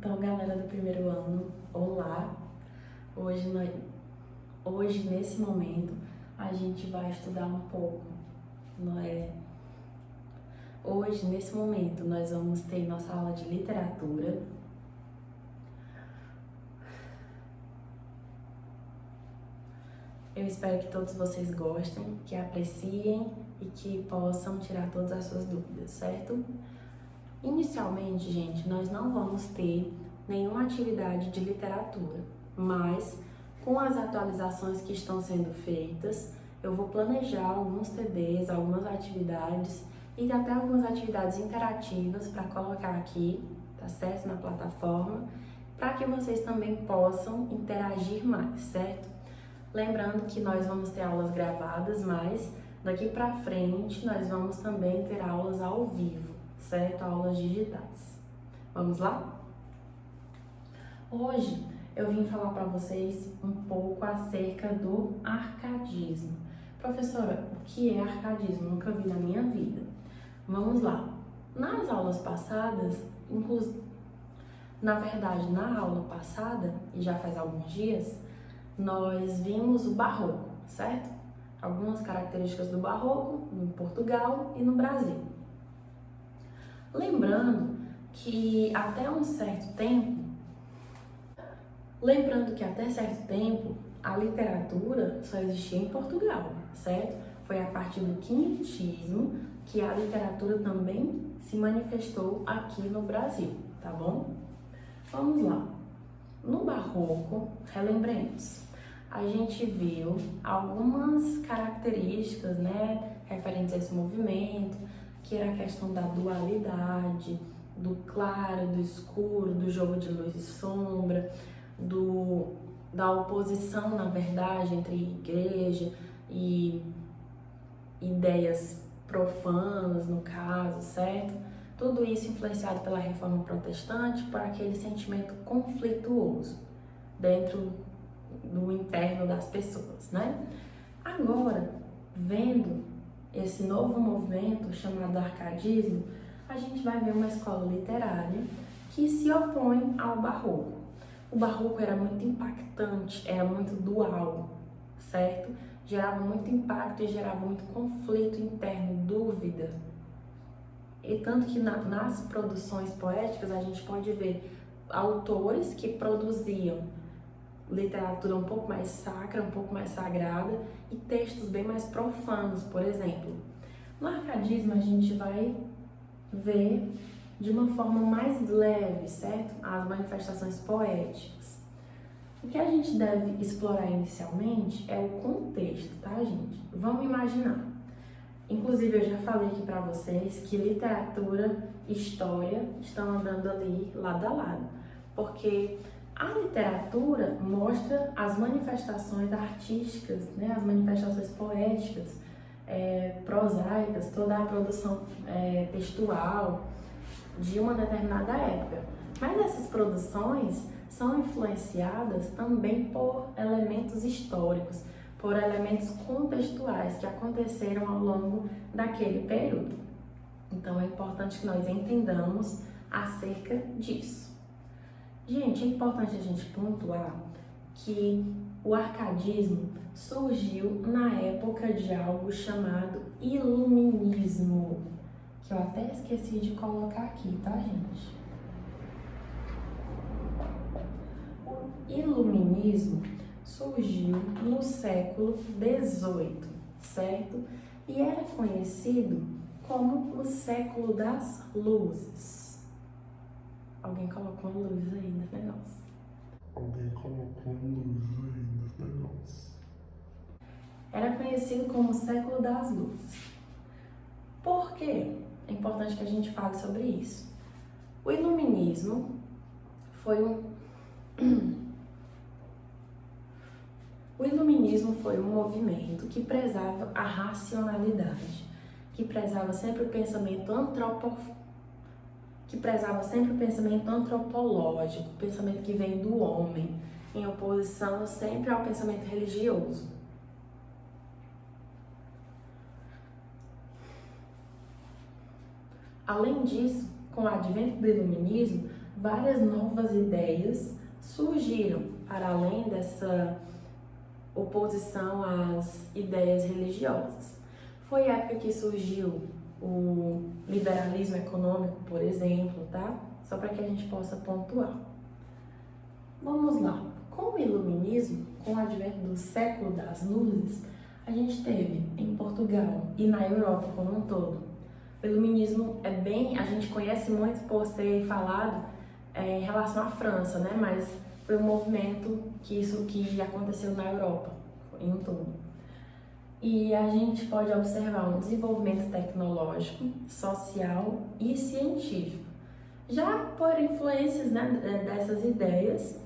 Então, galera do primeiro ano, olá! Hoje, nesse momento, a gente vai estudar um pouco, não é? Hoje, nesse momento, nós vamos ter nossa aula de literatura. Eu espero que todos vocês gostem, que apreciem e que possam tirar todas as suas dúvidas, certo? Inicialmente, gente, nós não vamos ter nenhuma atividade de literatura, mas com as atualizações que estão sendo feitas, eu vou planejar alguns TDs, algumas atividades e até algumas atividades interativas para colocar aqui, tá certo? Na plataforma, para que vocês também possam interagir mais, certo? Lembrando que nós vamos ter aulas gravadas, mas daqui para frente nós vamos também ter aulas ao vivo, certo? Aulas digitais. Vamos lá? Hoje eu vim falar para vocês um pouco acerca do arcadismo. Professora, o que é arcadismo? Nunca vi na minha vida. Vamos lá. Nas aulas passadas, na verdade, na aula passada, e já faz alguns dias, nós vimos o barroco, certo? Algumas características do barroco no Portugal e no Brasil. Lembrando que até certo tempo a literatura só existia em Portugal, certo? Foi a partir do quinhentismo que a literatura também se manifestou aqui no Brasil, tá bom? Vamos lá. No barroco, relembremos, a gente viu algumas características, né, referentes a esse movimento, que era a questão da dualidade, do claro, do escuro, do jogo de luz e sombra, da oposição, na verdade, entre igreja e ideias profanas, no caso, certo? Tudo isso influenciado pela Reforma Protestante, por aquele sentimento conflituoso dentro do interno das pessoas, né? Agora, vendo esse novo movimento chamado arcadismo, a gente vai ver uma escola literária que se opõe ao barroco. O barroco era muito impactante, era muito dual, certo? Gerava muito impacto e gerava muito conflito interno, dúvida. E tanto que nas produções poéticas a gente pode ver autores que produziam literatura um pouco mais sacra, um pouco mais sagrada e textos bem mais profanos, por exemplo. No arcadismo a gente vai ver de uma forma mais leve, certo? As manifestações poéticas. O que a gente deve explorar inicialmente é o contexto, tá, gente? Vamos imaginar. Inclusive, eu já falei aqui para vocês que literatura e história estão andando ali lado a lado, porque a literatura mostra as manifestações artísticas, né, as manifestações poéticas, prosaicas, toda a produção textual de uma determinada época. Mas essas produções são influenciadas também por elementos históricos, por elementos contextuais que aconteceram ao longo daquele período. Então é importante que nós entendamos acerca disso. Gente, é importante a gente pontuar que o arcadismo surgiu na época de algo chamado iluminismo, que eu até esqueci de colocar aqui, tá, gente? O iluminismo surgiu no século XVIII, certo? E era conhecido como o século das luzes. Alguém colocou uma luz aí nesse negócio. Era conhecido como o século das luzes. Por quê? É importante que a gente fale sobre isso. O iluminismo foi um movimento que prezava a racionalidade, que prezava sempre o pensamento antropológico, o pensamento que vem do homem, em oposição sempre ao pensamento religioso. Além disso, com o advento do iluminismo, várias novas ideias surgiram, para além dessa oposição às ideias religiosas. Foi a época que surgiu o liberalismo econômico, por exemplo, tá? Só para que a gente possa pontuar. Vamos lá. Com o iluminismo, com o advento do século das luzes, a gente teve em Portugal e na Europa como um todo. O iluminismo a gente conhece muito por ser falado em relação à França, né? Mas foi um movimento que aconteceu na Europa em um todo. E a gente pode observar um desenvolvimento tecnológico, social e científico, já por influências, né, dessas ideias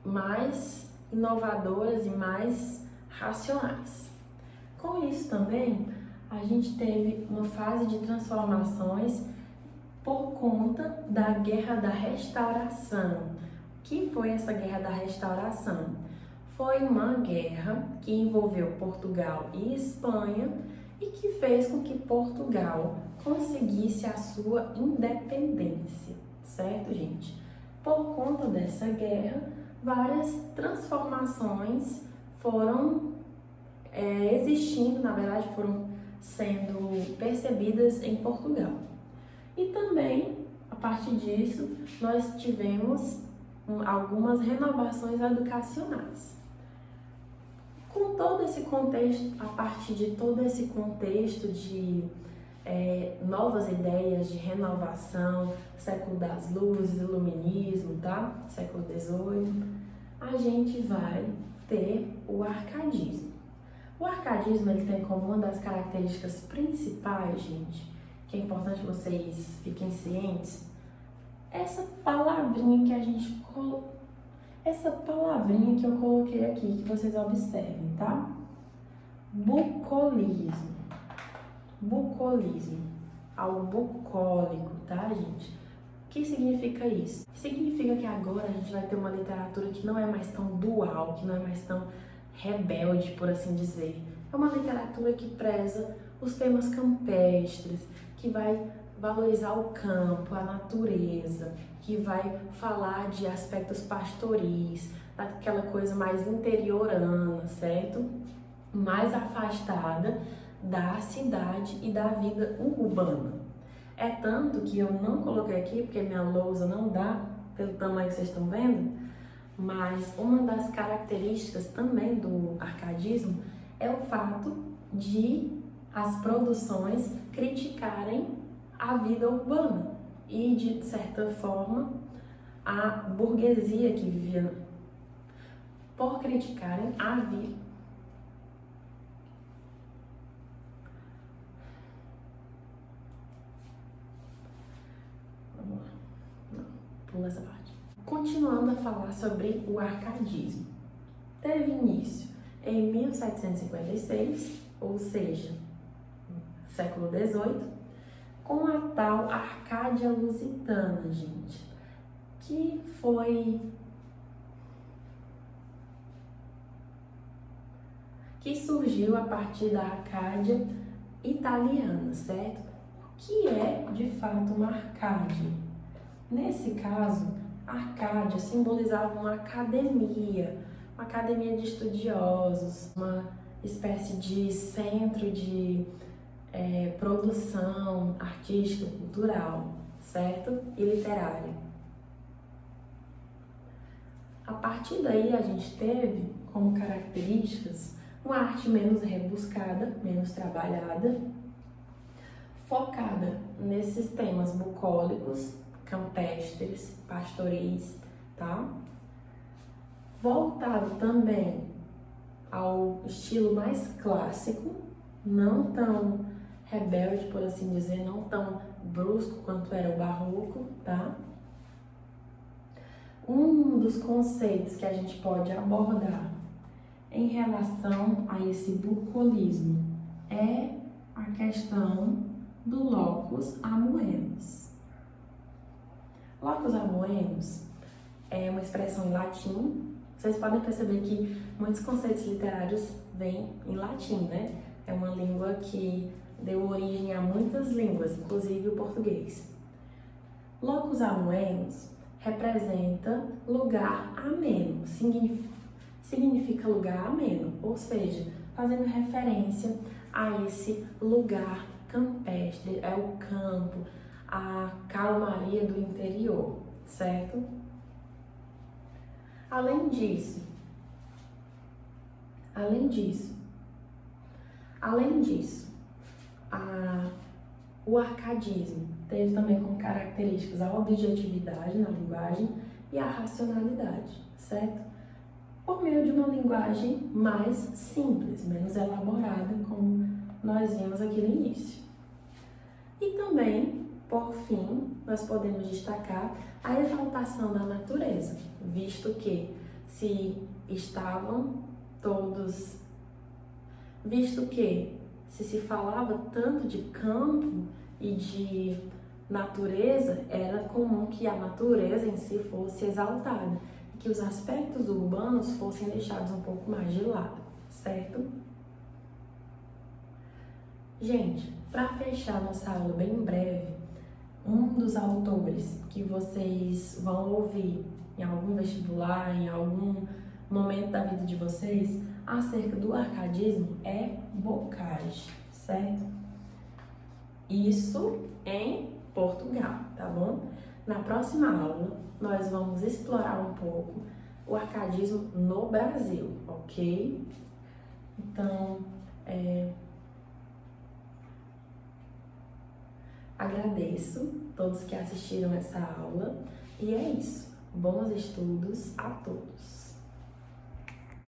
mais inovadoras e mais racionais. Com isso também, a gente teve uma fase de transformações por conta da Guerra da Restauração. O que foi essa Guerra da Restauração? Foi uma guerra que envolveu Portugal e Espanha e que fez com que Portugal conseguisse a sua independência, certo, gente? Por conta dessa guerra, várias transformações foram existindo, na verdade, foram sendo percebidas em Portugal. E também, a partir disso, nós tivemos algumas renovações educacionais. Com todo esse contexto, a partir de todo esse contexto de novas ideias de renovação, século das luzes, iluminismo, tá? Século XVIII, a gente vai ter o arcadismo. O arcadismo ele tem como uma das características principais, gente, que é importante vocês fiquem cientes, essa palavrinha que eu coloquei aqui, que vocês observem, tá? Bucolismo. Bucolismo. Algo bucólico, tá, gente? O que significa isso? Significa que agora a gente vai ter uma literatura que não é mais tão dual, que não é mais tão rebelde, por assim dizer. É uma literatura que preza os temas campestres, que vai valorizar o campo, a natureza, que vai falar de aspectos pastoris, daquela coisa mais interiorana, certo? Mais afastada da cidade e da vida urbana. É tanto que eu não coloquei aqui, porque minha lousa não dá, pelo tamanho que vocês estão vendo, mas uma das características também do arcadismo é o fato de as produções criticarem a vida urbana e, de certa forma, a burguesia que vivia por criticarem a vida. Vamos lá. Não, pula essa parte. Continuando a falar sobre o arcadismo. Teve início em 1756, ou seja, século XVIII, com a tal Arcádia Lusitana, gente, que surgiu a partir da Arcádia italiana, certo? O que é, de fato, uma Arcádia? Nesse caso, a Arcádia simbolizava uma academia de estudiosos, uma espécie de centro de produção artística, cultural, certo? E literária. A partir daí a gente teve como características uma arte menos rebuscada, menos trabalhada, focada nesses temas bucólicos, campestres, pastoris, tá? Voltado também ao estilo mais clássico, não tão rebelde, por assim dizer, não tão brusco quanto era o barroco, tá? Um dos conceitos que a gente pode abordar em relação a esse bucolismo é a questão do locus amoenus. Locus amoenus é uma expressão em latim. Vocês podem perceber que muitos conceitos literários vêm em latim, né? É uma língua que deu origem a muitas línguas, inclusive o português. Locus amoenus representa lugar ameno, significa lugar ameno, ou seja, fazendo referência a esse lugar campestre, é o campo, a calmaria do interior, certo? Além disso, o arcadismo teve também como características a objetividade na linguagem e a racionalidade, certo? Por meio de uma linguagem mais simples, menos elaborada, como nós vimos aqui no início. E também, por fim, nós podemos destacar a exaltação da natureza, visto que se se falava tanto de campo e de natureza, era comum que a natureza em si fosse exaltada e que os aspectos urbanos fossem deixados um pouco mais de lado, certo? Gente, para fechar nossa aula bem breve, um dos autores que vocês vão ouvir em algum vestibular, em algum momento da vida de vocês, acerca do arcadismo é Bocage, certo? Isso em Portugal, tá bom? Na próxima aula, nós vamos explorar um pouco o arcadismo no Brasil, ok? Então, agradeço todos que assistiram essa aula e é isso. Bons estudos a todos!